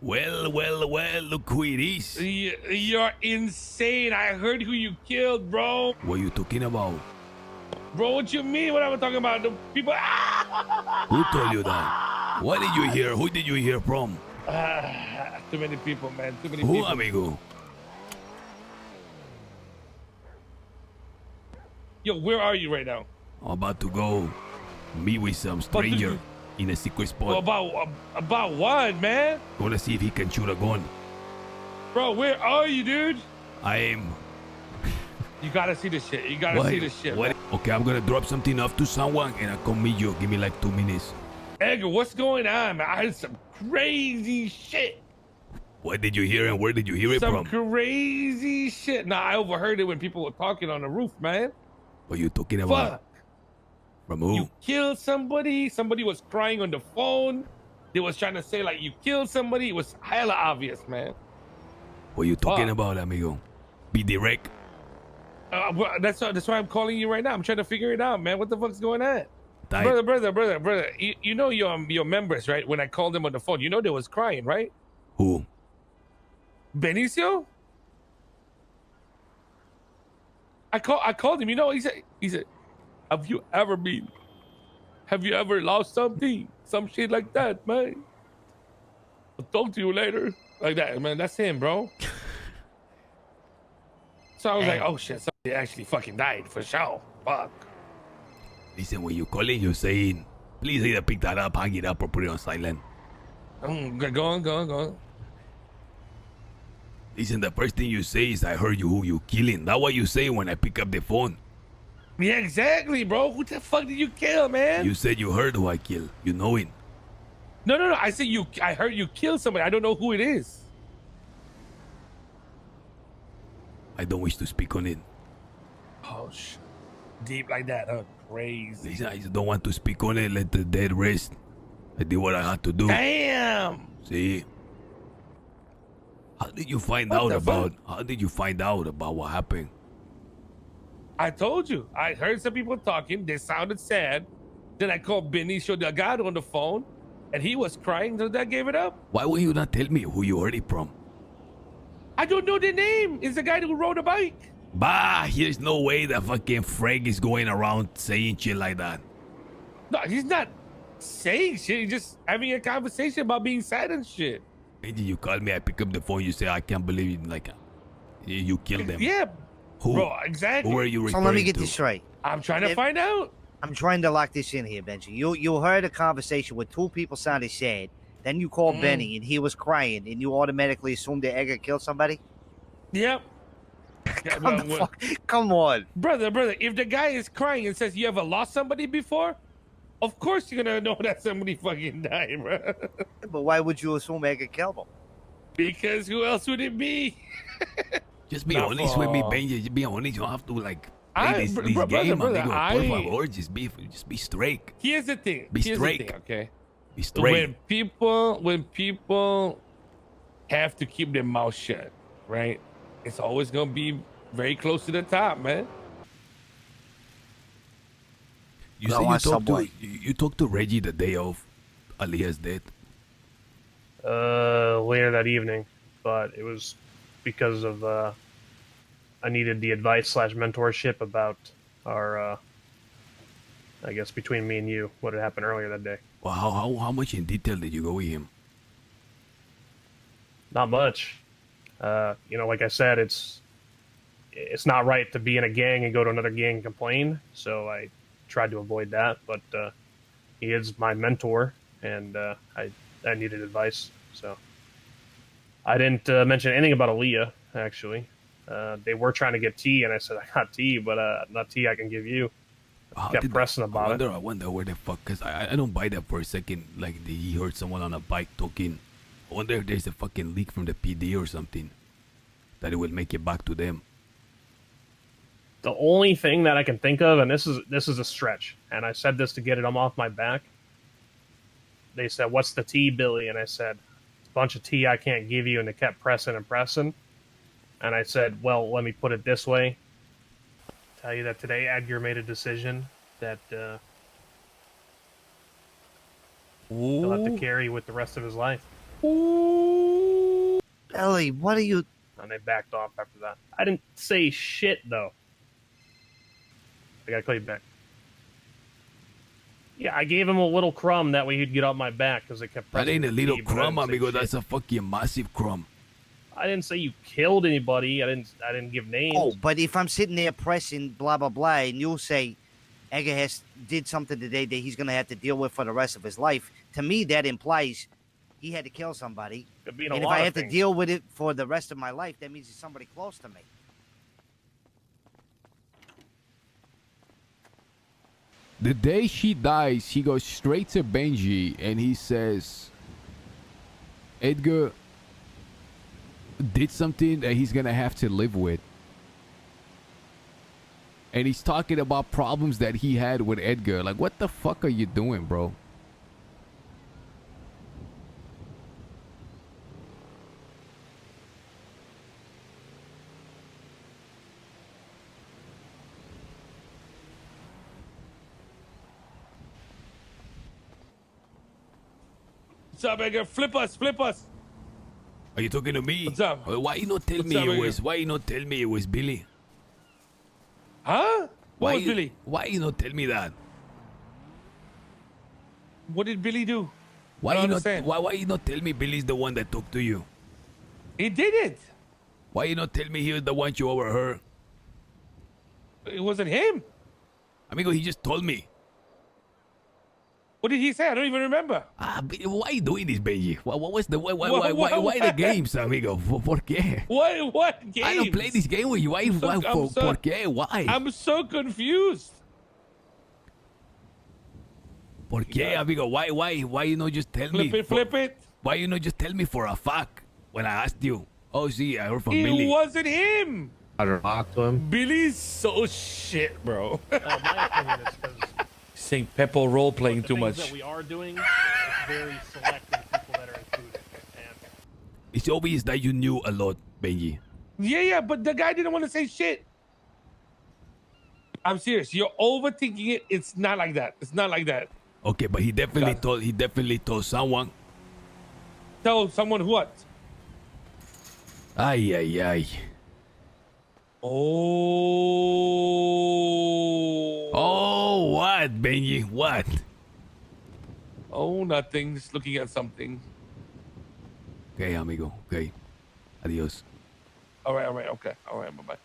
Well, look who it is. You're insane. I heard who you killed, bro. What are you talking about? Bro, what you mean? What am I talking about? The people. Who told you that? What did you hear? Who did you hear from? Too many people, man. Too many Who, people. amigo? Yo, where are you right now? I'm about to go meet with some stranger in a secret spot. About what, man? Gonna see if he can shoot a gun. Bro, where are you, dude? I am. You gotta see this shit. You gotta see this shit. What? Okay, I'm gonna drop something off to someone and I'll come meet you. Give me like 2 minutes. Edgar, what's going on, man? I heard some crazy shit. What did you hear and where did you hear it Some from? crazy shit. Nah, I overheard it when people were talking on the roof, man. What are you talking about? Fuck. From who? You killed somebody. Somebody was crying on the phone. They was trying to say like you killed somebody. It was hella obvious, man. What are you talking about, amigo? Be direct. That's why I'm calling you right now. I'm trying to figure it out, man. What the fuck's going on? Type. Brother. You know your members, right? When I called them on the phone, you know they was crying, right? Who? Benicio? I called him. You know, he said, have you ever lost something? Some shit like that, man. I'll talk to you later. Like that, man. That's him, bro. So I was like, oh shit, somebody actually fucking died for sure. Fuck. Listen, when you calling, you're saying, please either pick that up, hang it up, or put it on silent. Go on. Listen, the first thing you say is, I heard you who you killing. That's what you say when I pick up the phone. Yeah, exactly, bro. Who the fuck did you kill, man? You said you heard who I killed. You know it. No. I said I heard you kill somebody. I don't know who it is. I don't wish to speak on it. Oh shit. Deep like that, huh? Crazy. Listen, I just don't want to speak on it. Let the dead rest. I did what I had to do. Damn. See? How did you find out about what happened? I told you. I heard some people talking. They sounded sad. Then I called Benicio Delgado on the phone, and he was crying. So that gave it up. Why would you not tell me who you heard it from? I don't know the name. It's the guy who rode a bike. Bah, there's no way that fucking Frank is going around saying shit like that. No, he's not saying shit. He's just having a conversation about being sad and shit. You call me, I pick up the phone, you say, I can't believe it. Like, you killed them. Yeah, Who? bro, exactly. Who are you referring So let me get to? this straight. I'm trying to find out. I'm trying to lock this in here, Benji. You heard a conversation where two people sounded sad. Then you called Benny and he was crying, and you automatically assumed that Edgar killed somebody? Yep. Come on. Brother, if the guy is crying and says you ever lost somebody before, of course you're gonna know that somebody fucking died, bro. But why would you assume Edgar killed him? Because who else would it be? Just be honest with me, Benji. Just be honest. You don't have to like play this game, brother, amigo. Por favor, just be straight. Here's the thing. Be straight. Okay. Be straight. When people have to keep their mouth shut, right? It's always gonna be very close to the top, man. You say you talked to Reggie the day of Alia's death. Later that evening, but it was because of I needed the advice / mentorship about our I guess between me and you, what had happened earlier that day. Well, how much in detail did you go with him? Not much. Like I said, it's not right to be in a gang and go to another gang and complain. So I tried to avoid that. But he is my mentor, and I needed advice. So I didn't mention anything about Aaliyah. Actually, they were trying to get tea, and I said I got tea, but not tea I can give you. Kept pressing about it. I wonder where the fuck, because I don't buy that for a second. Like he heard someone on a bike talking. I wonder if there's a fucking leak from the PD or something that it will make it back to them. The only thing that I can think of, and this is a stretch, and I said this to get it off my back. They said, "What's the tea, Billy?" And I said, "It's a bunch of tea I can't give you." And they kept pressing and pressing. And I said, "Well, let me put it this way. Tell you that today Edgar made a decision that he'll have to carry with the rest of his life." Ooh. Ellie, what are you? And they backed off after that. I didn't say shit, though. I gotta call you back. Yeah, I gave him a little crumb, that way he'd get off my back, because they kept That pressing ain't a the little key, but I crumb, didn't say amigo. shit. That's a fucking massive crumb. I didn't say you killed anybody. I didn't give names. Oh, but if I'm sitting there pressing blah blah blah, and you'll say Edgar has did something today that he's gonna have to deal with for the rest of his life, to me that implies he had to kill somebody. Could be in And a if lot I of have to things. deal with it for the rest of my life, that means it's somebody close to me. The day she dies, he goes straight to Benji and he says, Edgar did something that he's gonna have to live with. And he's talking about problems that he had with Edgar. Like, what the fuck are you doing, bro? What's up, Edgar? Flip us, flip us. Are you talking to me? What's up? Why you not tell What's me up, it Edgar? was? Why you not tell me it was Billy? Huh? What was you, Billy? Why you not tell me that? What did Billy do? Why I don't you not? understand. Why you not tell me Billy's the one that talked to you? He did it. Why you not tell me he was the one you overheard? It wasn't him. Amigo, he just told me. What did he say? I don't even remember. Why you doing this, Benji? What was the why What? the games, amigo? ¿Por qué? What game? I don't play this game with you. Why? ¿Por qué? Why? I'm so confused. ¿Por qué, amigo? Why you not just tell me? Flip it. Why you not just tell me for a fact when I asked you? Oh, see, I heard from It Billy. wasn't him. I don't talk to him. Billy's so shit, bro. My opinion is because St. Peppo role playing the too things much. that we are doing, it's very selective people that are included. And It's obvious that you knew a lot, Benji. Yeah, but the guy didn't want to say shit. I'm serious. You're overthinking it. It's not like that. It's not like that. Okay, but he definitely God. told. He definitely told someone. Tell someone what? Ay. Oh. Oh, what, Benji? What? Oh, nothing. Just looking at something. Okay, amigo. Okay. Adios. All right. Okay. All right. Bye-bye.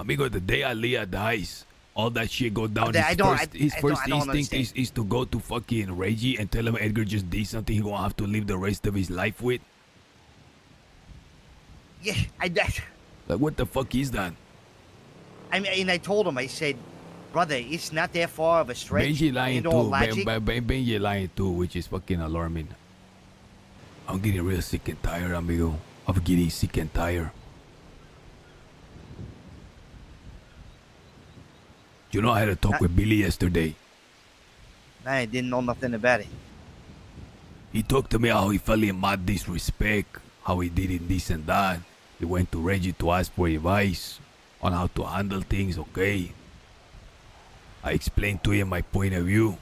Amigo, the day Aliyah dies, all that shit go down. I don't His first instinct understand. is to go to fucking Reggie and tell him Edgar just did something he gonna have to live the rest of his life with. Yeah, Like, what the fuck is that? I mean, and I told him, I said, brother, it's not that far of a stretch. Benji lying in all too. logic. Benji lying too, which is fucking alarming. I'm getting real sick and tired, amigo. Of getting sick and tired. You know, I had a talk with Billy yesterday. I didn't know nothing about it. He talked to me how he felt in mad disrespect, how he did it this and that. He went to Reggie to ask for advice on how to handle things, okay? I explained to him my point of view.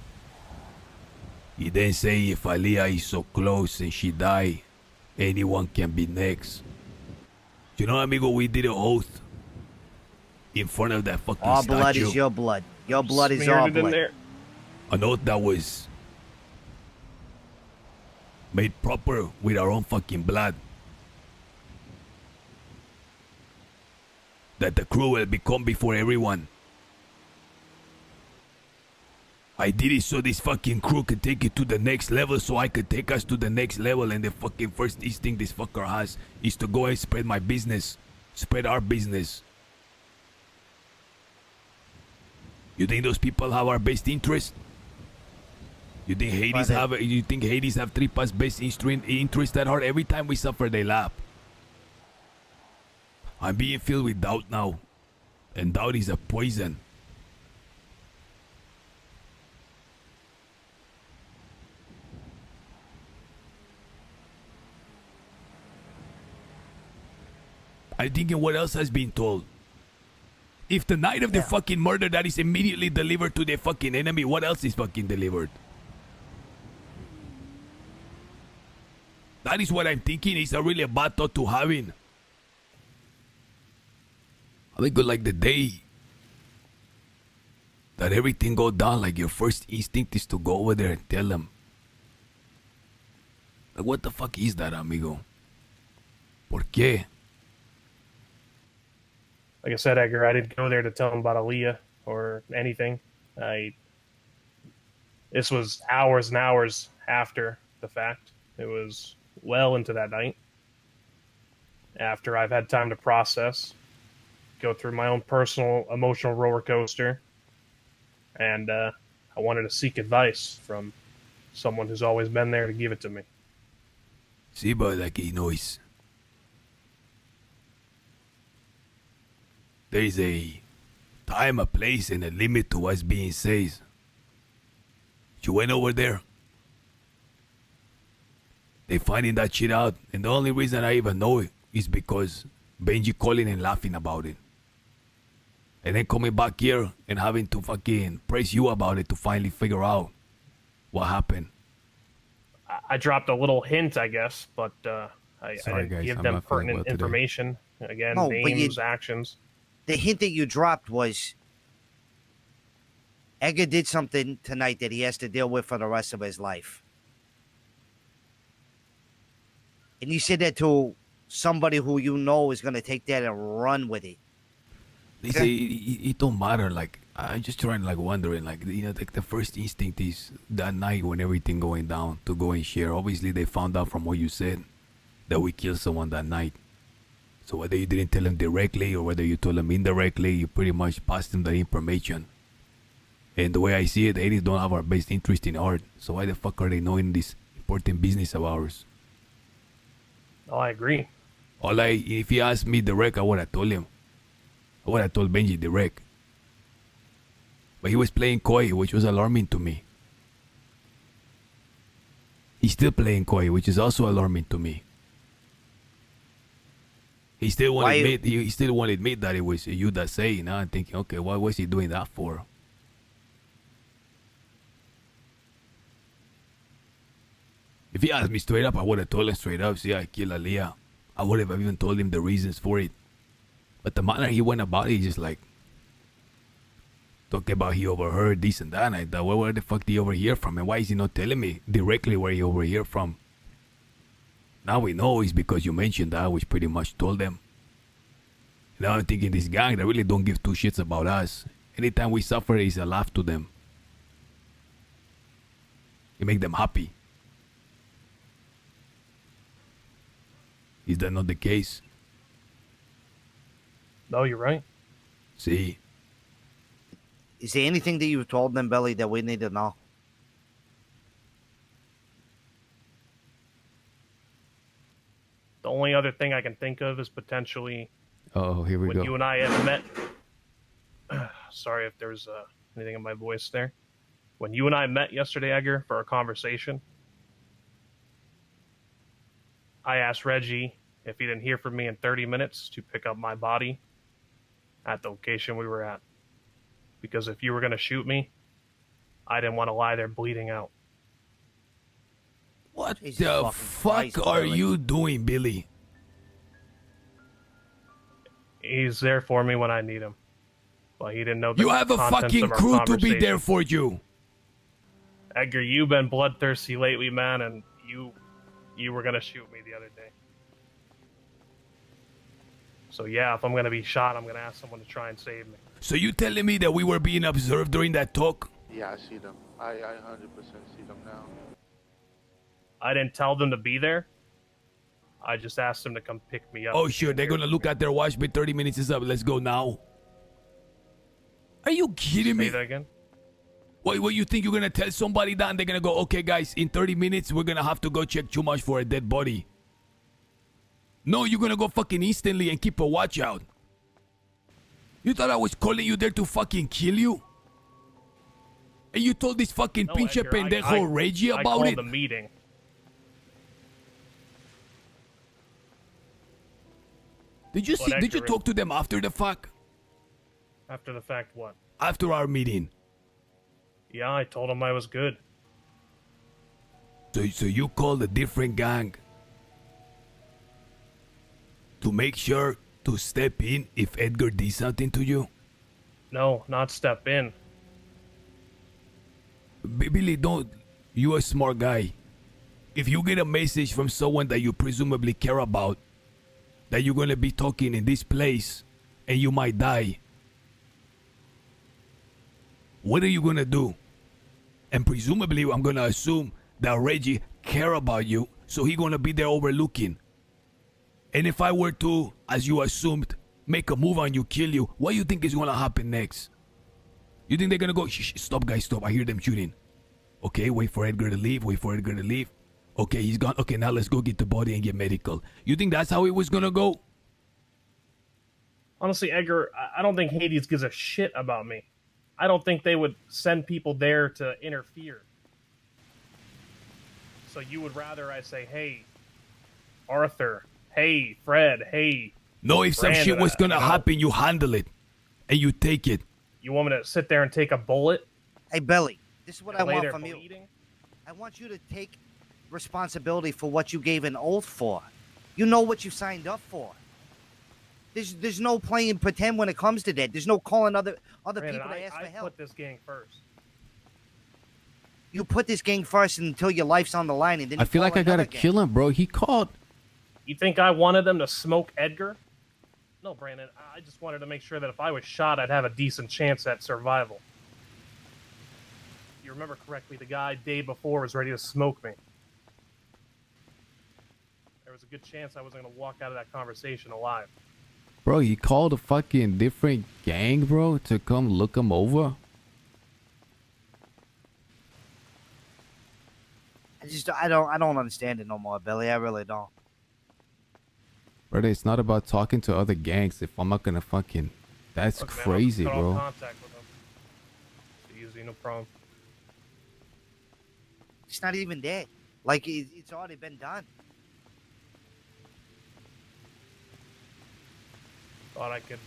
He then say if Aliyah is so close and she die, anyone can be next. You know, amigo, we did an oath in front of that fucking Our statue. blood is your blood. Your blood is smeared our it in blood. there. An oath that was made proper with our own fucking blood. That the crew will become before everyone. I did it so this fucking crew could take it to the next level, so I could take us to the next level, and the fucking first instinct this fucker has is to go and spread my business. Spread our business. You think those people have our best interest? You think Hades Brother. have Tripas' best interest at heart? Every time we suffer, they laugh. I'm being filled with doubt now. And doubt is a poison. I'm thinking what else has been told. If the night of the fucking murder that is immediately delivered to the fucking enemy, what else is fucking delivered? That is what I'm thinking. It's a really a bad thought to having. I think like the day that everything go down, like your first instinct is to go over there and tell them. Like, what the fuck is that, amigo? ¿Por qué? Like I said, Edgar, I didn't go there to tell him about Aaliyah or anything. This was hours and hours after the fact. It was well into that night. After I've had time to process, go through my own personal emotional roller coaster, and I wanted to seek advice from someone who's always been there to give it to me. Sí, but like, there is a time, a place, and a limit to what's being said. You went over there. They finding that shit out, and the only reason I even know it is because Benji calling and laughing about it. And then coming back here and having to fucking praise you about it to finally figure out what happened. I dropped a little hint, I guess, but I Sorry, didn't guys, give I'm them not feeling pertinent well today. information. Again, No, but names, actions. The hint that you dropped was Edgar did something tonight that he has to deal with for the rest of his life. And you said that to somebody who you know is going to take that and run with it. They say it don't matter. Like, I'm just trying, like, wondering, like, like the first instinct is that night when everything going down to go and share. Obviously, they found out from what you said that we killed someone that night. So whether you didn't tell them directly or whether you told them indirectly, you pretty much passed them the information. And the way I see it, 80s don't have our best interest in heart. So why the fuck are they knowing this important business of ours? Oh, I agree. If he asked me direct, I would have told him. I would have told Benji direct. But he was playing coy, which was alarming to me. He's still playing coy, which is also alarming to me. He still won't admit. He still won't admit that it was you that say. Now I'm thinking, okay, what was he doing that for? If he asked me straight up, I would have told him straight up. See, I killed Aaliyah. I would have even told him the reasons for it. But the manner he went about it, just like talking about he overheard this and that. And I thought, well, where the fuck did he overhear from? And why is he not telling me directly where he overheard from? Now we know it's because you mentioned that, which pretty much told them. Now I'm thinking this gang, they really don't give two shits about us. Anytime we suffer, it's a laugh to them. You make them happy. Is that not the case? No, you're right. See? Is there anything that you told them, Billy, that we need to know? The only other thing I can think of is potentially Oh, here we when go. you and I had met. Sorry if there's anything in my voice there. When you and I met yesterday, Edgar, for our conversation, I asked Reggie if he didn't hear from me in 30 minutes to pick up my body at the location we were at. Because if you were going to shoot me, I didn't want to lie there bleeding out. What Jesus the fucking fuck Christ, are Billy. you doing, Billy? He's there for me when I need him. But he didn't know the You have a contents fucking of our crew to be conversation. there for you. Edgar, you've been bloodthirsty lately, man, and you were going to shoot me the other day. So yeah, if I'm going to be shot, I'm going to ask someone to try and save me. So you telling me that we were being observed during that talk? Yeah, I see them. I 100% see them now. I didn't tell them to be there. I just asked them to come pick me up. Oh, sure. They're going to look at their watch, but 30 minutes is up. Let's go now. Are you kidding Say me? that again? What, you think you're going to tell somebody that and they're going to go, okay, guys, in 30 minutes, we're going to have to go check too much for a dead body. No, you're going to go fucking instantly and keep a watch out. You thought I was calling you there to fucking kill you? And you told this fucking No, pinche Edgar, pendejo Reggie I about called it? the meeting. Did you Well, see? Did you Edgar, talk to them after the fact? After the fact, what? After our meeting? Yeah, I told them I was good. So you called a different gang to make sure to step in if Edgar did something to you? No, not step in. Billy, don't. You're a smart guy. If you get a message from someone that you presumably care about, that you're gonna be talking in this place and you might die, what are you gonna do? And presumably, I'm gonna assume that Reggie care about you, so he gonna be there overlooking. And if I were to, as you assumed, make a move on you, kill you, what do you think is gonna happen next? You think they're gonna go, shh, stop guys, stop, I hear them shooting. Okay, wait for Edgar to leave, Okay, he's gone. Okay, now let's go get the body and get medical. You think that's how it was gonna go? Honestly, Edgar, I don't think Hades gives a shit about me. I don't think they would send people there to interfere. So you would rather I say, hey, Arthur, hey, Fred, hey. No, if some shit was gonna happen, you handle it. And you take it. You want me to sit there and take a bullet? Hey, Billy, this is what I lay want there from you. bleeding? I want you to take responsibility for what you gave an oath for. You know what you signed up for. There's no playing pretend when it comes to that. There's no calling other Brandon, people to ask for I help. put this gang first. You put this gang first until your life's on the line, and then I you feel call like I gotta another gang. kill him, bro. He called. You think I wanted them to smoke Edgar? No, Brandon. I just wanted to make sure that if I was shot, I'd have a decent chance at survival. You remember correctly, the guy day before was ready to smoke me. There was a good chance I wasn't going to walk out of that conversation alive. Bro, he called a fucking different gang, bro, to come look him over. I don't understand it no more, Billy. I really don't. Brother, it's not about talking to other gangs if I'm not gonna fucking... That's Look, man, crazy, I'll cut all bro. contact with him. It's easy, no problem. It's not even that. Like it's already been done. Thought I could,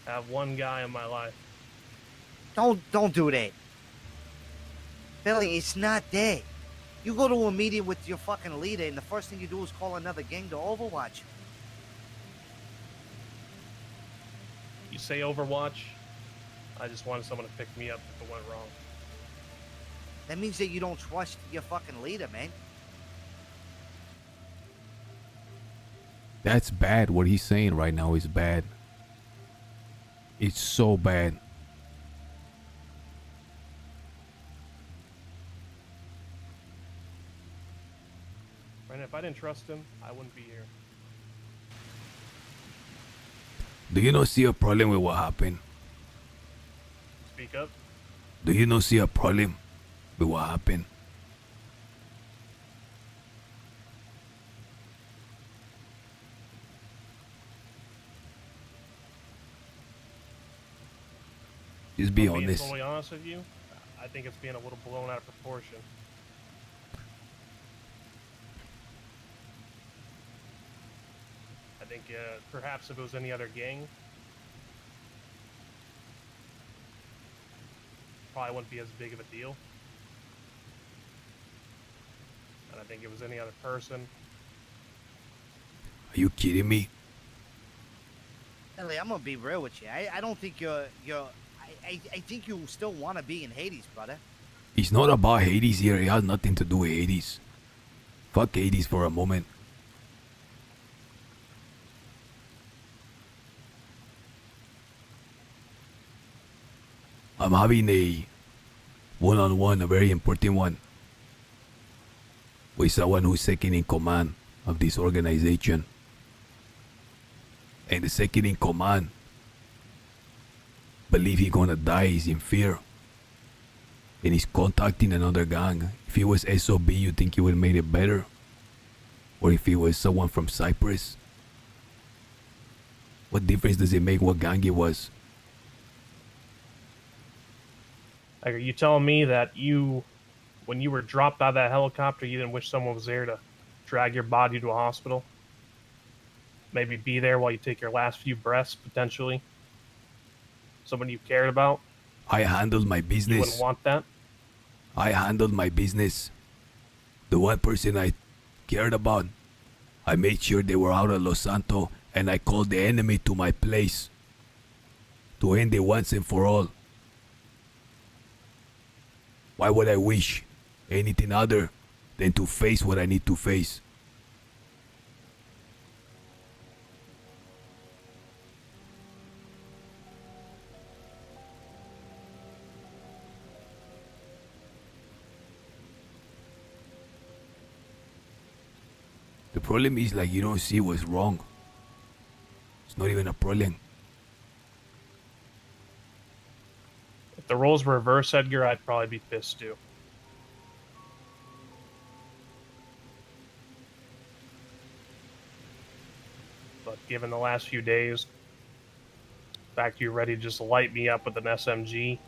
have one guy in my life. Don't do that. Billy, it's not that. You go to a meeting with your fucking leader, and the first thing you do is call another gang to Overwatch. You say Overwatch, I just wanted someone to pick me up if it went wrong. That means that you don't trust your fucking leader, man. That's bad. What he's saying right now is bad. It's so bad. Brandon, if I didn't trust him, I wouldn't be here. Do you not see a problem with what happened? Speak up. Do you not see a problem with what happened? Just be If I'm being honest. totally honest with you, I think it's being a little blown out of proportion. I think perhaps if it was any other gang, probably wouldn't be as big of a deal. And I think if it was any other person, Are you kidding me? Billy, I'm gonna be real with you. I don't think you're. I think you still want to be in Hades, brother. It's not about Hades here. It has nothing to do with Hades. Fuck Hades for a moment. I'm having a one-on-one, a very important one, with someone who's second in command of this organization. And the second in command believe he gonna die, he's in fear. And he's contacting another gang. If he was SOB, you think he would have made it better? Or if he was someone from Cyprus? What difference does it make what gang it was? like, are you telling me that when you were dropped out of that helicopter, you didn't wish someone was there to drag your body to a hospital? Maybe be there while you take your last few breaths, potentially? Someone you cared about? I handled my You business. wouldn't want that? I handled my business. The one person I cared about, I made sure they were out of Los Santos, and I called the enemy to my place to end it once and for all. Why would I wish anything other than to face what I need to face? The problem is like you don't see what's wrong. It's not even a problem. If the roles were reversed, Edgar, I'd probably be pissed too. But given the last few days, the fact you're ready to just light me up with an SMG,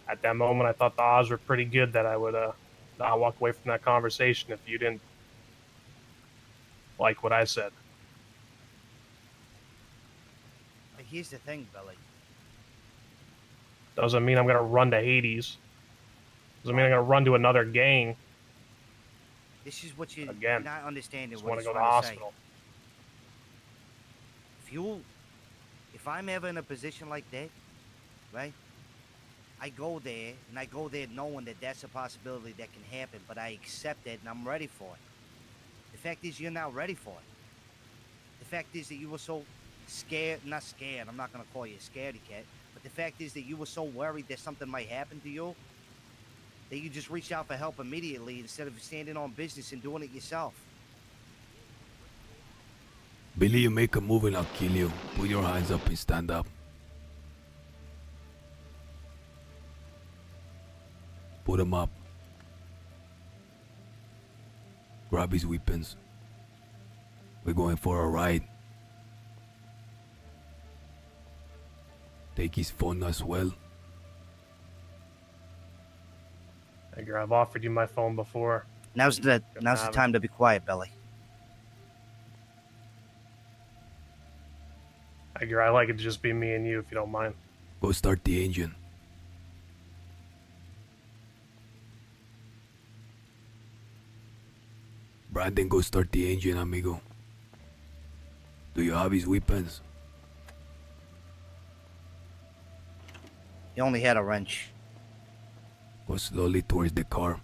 at that moment I thought the odds were pretty good that I would not walk away from that conversation if you didn't like what I said. But here's the thing, Billy. Doesn't mean I'm going to run to Hades. Doesn't mean I'm going to run to another gang. This is what you're Again, not understanding. just What want he's to go to the trying to say. hospital. If I'm ever in a position like that, right? I go there, and I go there knowing that that's a possibility that can happen, but I accept it and I'm ready for it. The fact is, you're not ready for it. The fact is that you were so scared, not scared, I'm not going to call you a scaredy cat, but the fact is that you were so worried that something might happen to you that you just reached out for help immediately instead of standing on business and doing it yourself. Billy, you make a move and I'll kill you. Put your hands up and stand up. Put them up. Grab his weapons. We're going for a ride. Take his phone as well. Edgar, I've offered you my phone before. Now's the time to be quiet, Billy. Edgar, I like it to just be me and you, if you don't mind. Go start the engine. Brandon, go start the engine, amigo. Do you have his weapons? He only had a wrench. Go slowly towards the car.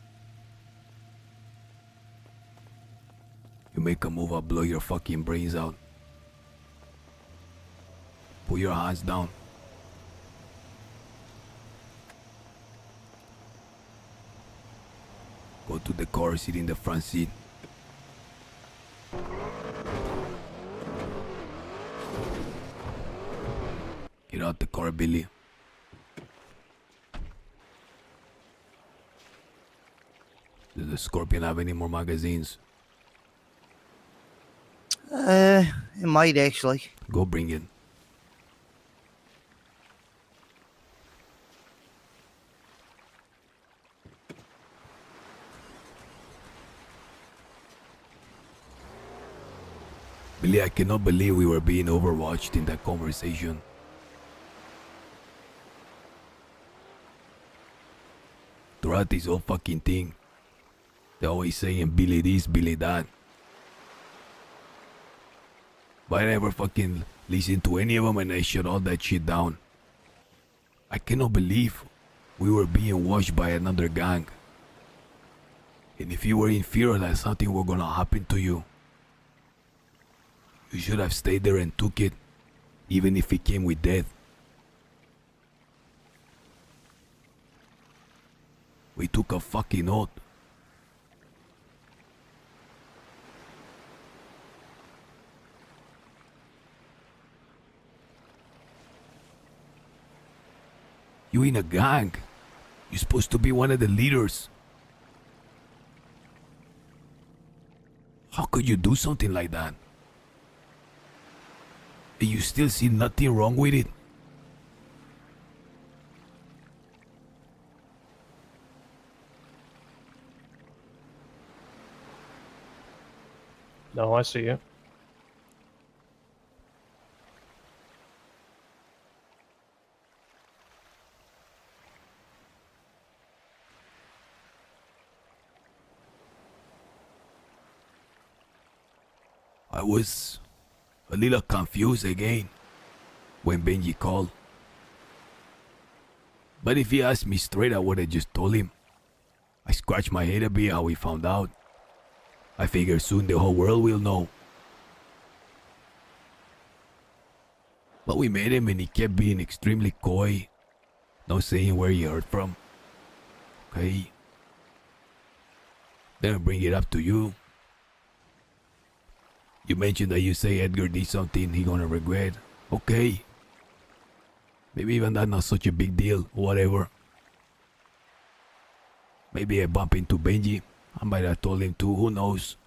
You make a move, I'll blow your fucking brains out. Put your hands down. Go to the car, sit in the front seat. Get out the car, Billy. Does the Scorpion have any more magazines? It might actually. Go bring it. Billy, I cannot believe we were being overwatched in that conversation. Throughout this whole fucking thing, they're always saying Billy this, Billy that. But I never fucking listened to any of them and I shut all that shit down. I cannot believe we were being watched by another gang. And if you were in fear that something were gonna happen to you, you should have stayed there and took it, even if it came with death. We took a fucking oath. You in a gang. You're supposed to be one of the leaders. How could you do something like that? And you still see nothing wrong with it? No, I see you. was a little confused again when Benji called. But if he asked me straight, I would have just told him. I scratched my head a bit how he found out. I figure soon the whole world will know. But we met him and he kept being extremely coy, not saying where he heard from. Okay. Then I bring it up to you. You mentioned that you say Edgar did something he gonna regret. Okay. Maybe even that's not such a big deal, whatever. Maybe I bump into Benji. I might have told him too, who knows.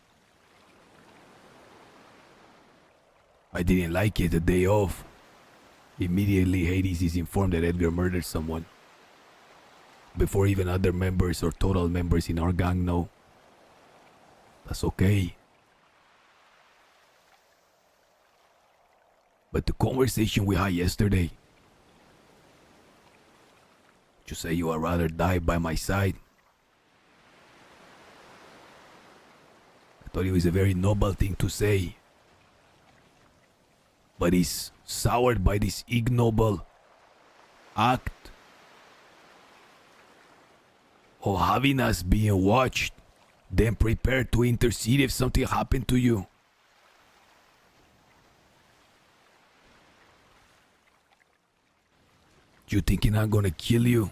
I didn't like it the day off. Immediately Hades is informed that Edgar murdered someone. Before even other members or total members in our gang know. That's okay. But the conversation we had yesterday. You say you would rather die by my side. I thought it was a very noble thing to say. But he's soured by this ignoble act of having us being watched, then prepared to intercede if something happened to you. You thinking I'm gonna kill you?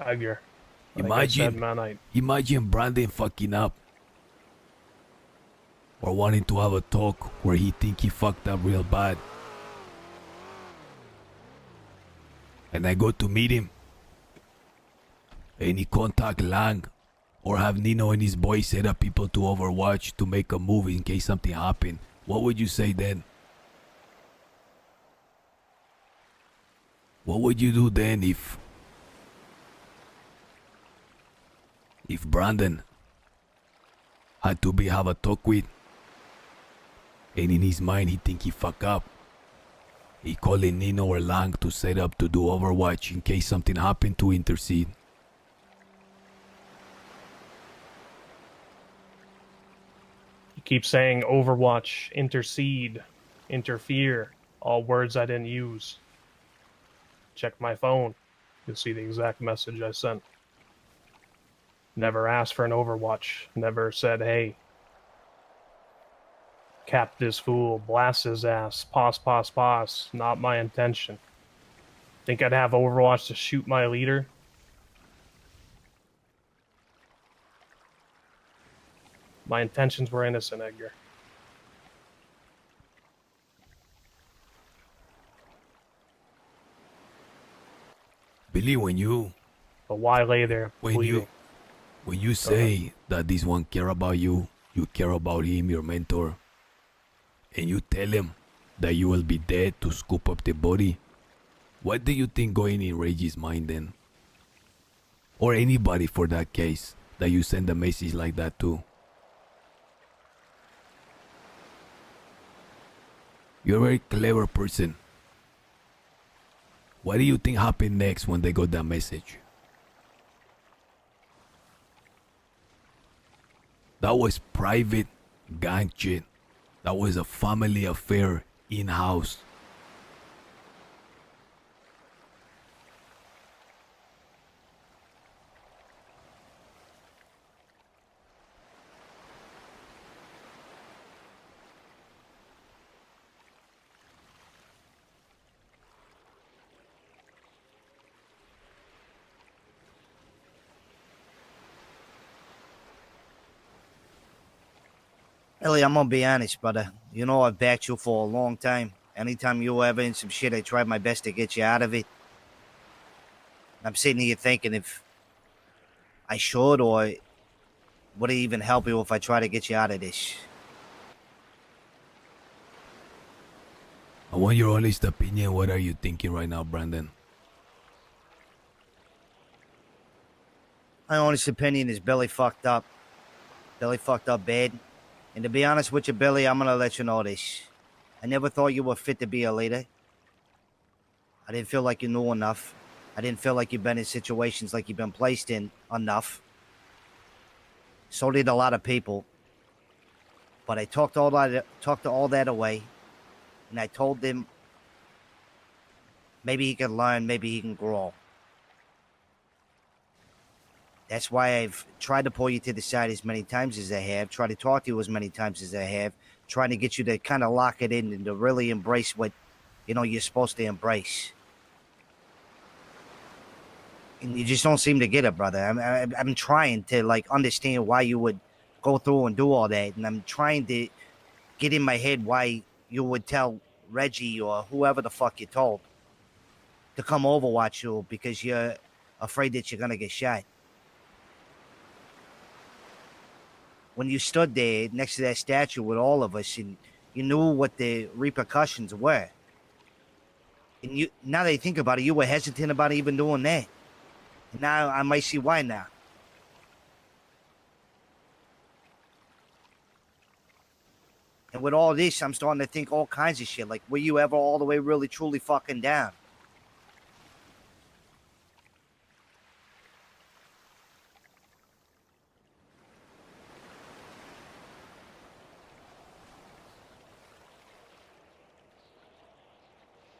Edgar. Like I said, Imagine, man, imagine Brandon fucking up. Or wanting to have a talk where he think he fucked up real bad. And I go to meet him. And he contact Lang. Or have Nino and his boys set up people to Overwatch to make a move in case something happened. What would you say then? What would you do then if Brandon had to have a talk with, and in his mind he think he fuck up? He calling Nino or Lang to set up to do Overwatch in case something happened to intercede. you keep saying Overwatch, intercede, interfere, all words I didn't use. Check my phone. You'll see the exact message I sent. Never asked for an Overwatch. Never said, hey, cap this fool, blast his ass, pause. Not my intention. Think I'd have Overwatch to shoot my leader? My intentions were innocent, Edgar. Billy, when you But why lay there bleeding? when you say that this one care about you, you care about him, your mentor, and you tell him that you will be dead to scoop up the body, what do you think going in Reggie's mind then? Or anybody for that case that you send a message like that to? You're a very clever person. What do you think happened next when they got that message? That was private gang shit. That was a family affair in-house. Ellie, I'm gonna be honest, brother. You know I've backed you for a long time. Anytime you were ever in some shit, I tried my best to get you out of it. I'm sitting here thinking if I should or would it even help you if I try to get you out of this? I want your honest opinion. What are you thinking right now, Brandon? My honest opinion is Billy fucked up. Billy fucked up bad. And to be honest with you, Billy, I'm gonna let you know this. I never thought you were fit to be a leader. I didn't feel like you knew enough. I didn't feel like you've been in situations like you've been placed in enough. So did a lot of people. But I talked all that away, and I told them maybe he can learn, maybe he can grow. That's why I've tried to pull you to the side as many times as I have, tried to talk to you as many times as I have, trying to get you to kind of lock it in and to really embrace what, you're supposed to embrace. And you just don't seem to get it, brother. I'm trying to, understand why you would go through and do all that. And I'm trying to get in my head why you would tell Reggie or whoever the fuck you told to come overwatch you because you're afraid that you're going to get shot. When you stood there next to that statue with all of us and you knew what the repercussions were. And now that I think about it, you were hesitant about even doing that. And now I might see why now. And with all this, I'm starting to think all kinds of shit. Like, were you ever all the way really, truly fucking down?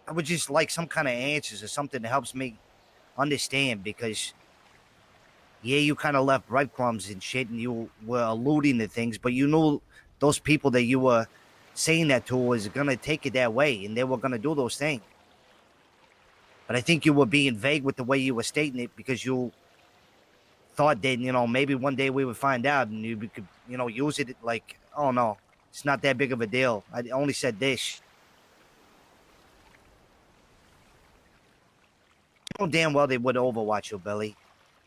I would just like some kind of answers or something that helps me understand because, yeah, you kind of left breadcrumbs and shit and you were alluding to things, but you knew those people that you were saying that to was going to take it that way and they were going to do those things. But I think you were being vague with the way you were stating it because you thought that, maybe one day we would find out and you could, use it like, oh no, it's not that big of a deal. I only said this. You know damn well they would overwatch you, Billy.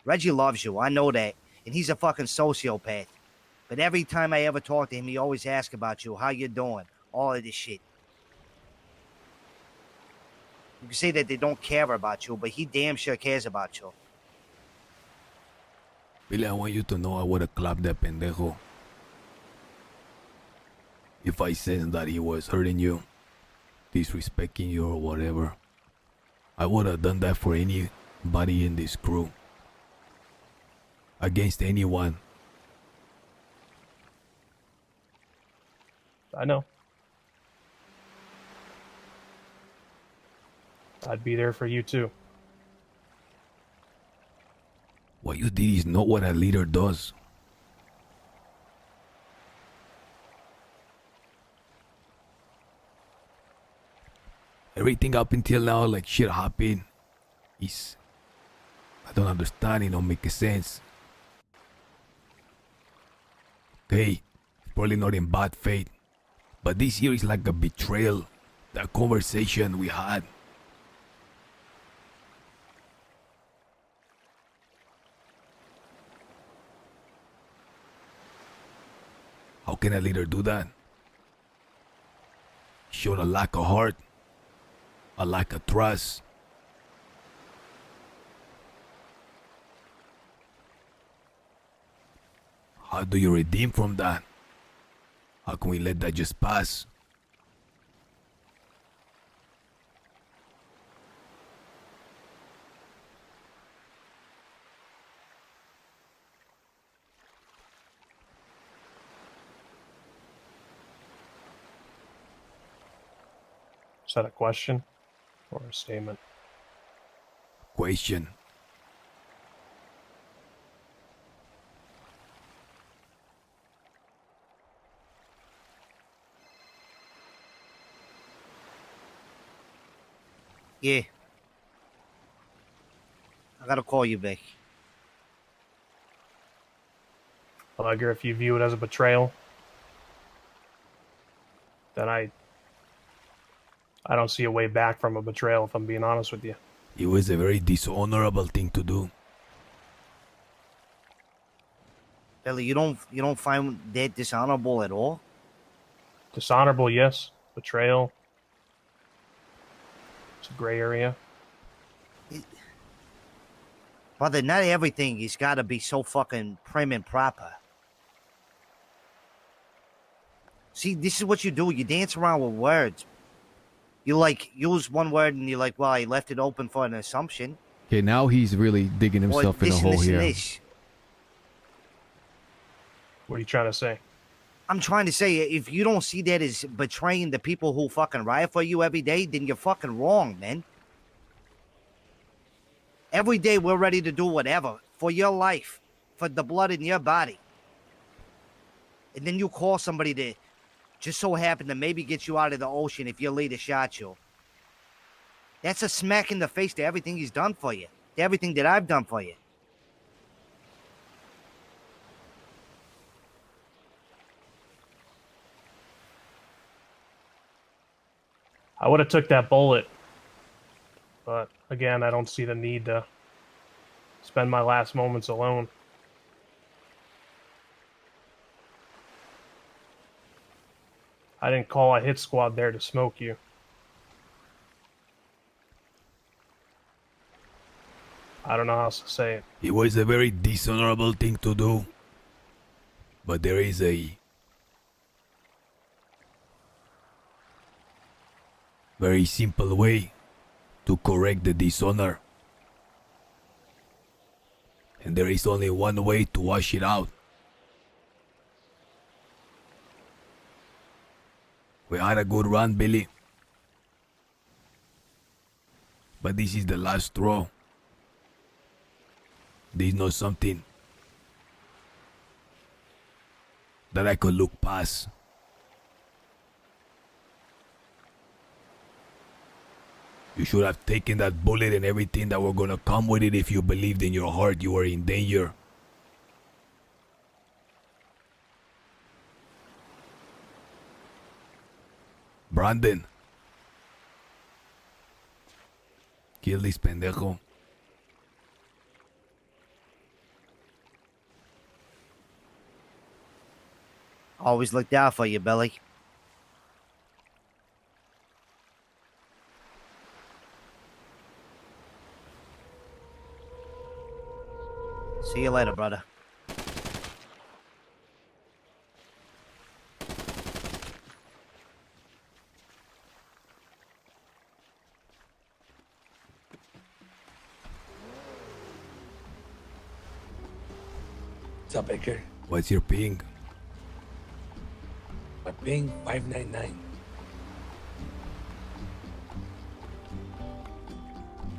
Reggie loves you. I know that. And he's a fucking sociopath. But every time I ever talk to him, he always asks about you, how you doing, all of this shit. You can say that they don't care about you, but he damn sure cares about you. Billy, I want you to know I would have clapped that pendejo. If I said that he was hurting you, disrespecting you or whatever, I would have done that for anybody in this crew. Against anyone. I know. I'd be there for you too. What you did is not what a leader does. Everything up until now, like shit happened, is... I don't understand, it don't make sense. Okay, it's probably not in bad faith, but this here is like a betrayal. That conversation we had. How can a leader do that? Showed a lack of heart, a lack of trust. How do you redeem from that? How can we let that just pass? Is that a question or a statement? Question. Yeah. I gotta call you back. Well, Edgar, if you view it as a betrayal, then I don't see a way back from a betrayal, if I'm being honest with you. It was a very dishonorable thing to do. Billy, you don't find that dishonorable at all? Dishonorable, yes. Betrayal, it's a gray area. Brother, not everything has got to be so fucking prim and proper. See, this is what you do. You dance around with words. You like use one word and you're like, well, I left it open for an assumption. Okay, now he's really digging Or himself in a this and hole this and here. this. What are you trying to say? I'm trying to say, if you don't see that as betraying the people who fucking riot for you every day, then you're fucking wrong, man. Every day we're ready to do whatever for your life, for the blood in your body. And then you call somebody that just so happen to maybe get you out of the ocean if your leader shot you. That's a smack in the face to everything he's done for you, to everything that I've done for you. I would have took that bullet, but again, I don't see the need to spend my last moments alone. I didn't call a hit squad there to smoke you. I don't know how else to say it. It was a very dishonorable thing to do. But there is a very simple way to correct the dishonor. And there is only one way to wash it out. We had a good run, Billy. But this is the last straw. This is not something that I could look past. You should have taken that bullet and everything that were gonna come with it if you believed in your heart you were in danger. Brandon. Kill this pendejo. Always looked out for you, Billy. See you later, brother. What's up, Edgar? What's your ping? My ping 599.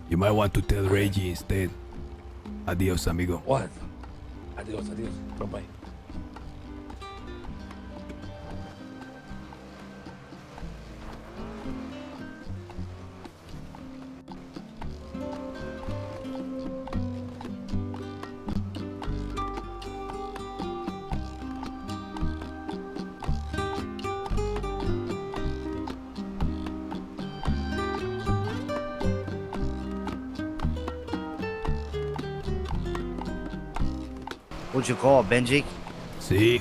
You might want to tell Reggie instead. Adios, amigo. What? Adios, adios. Bye-bye. What'd you call, Benji? See?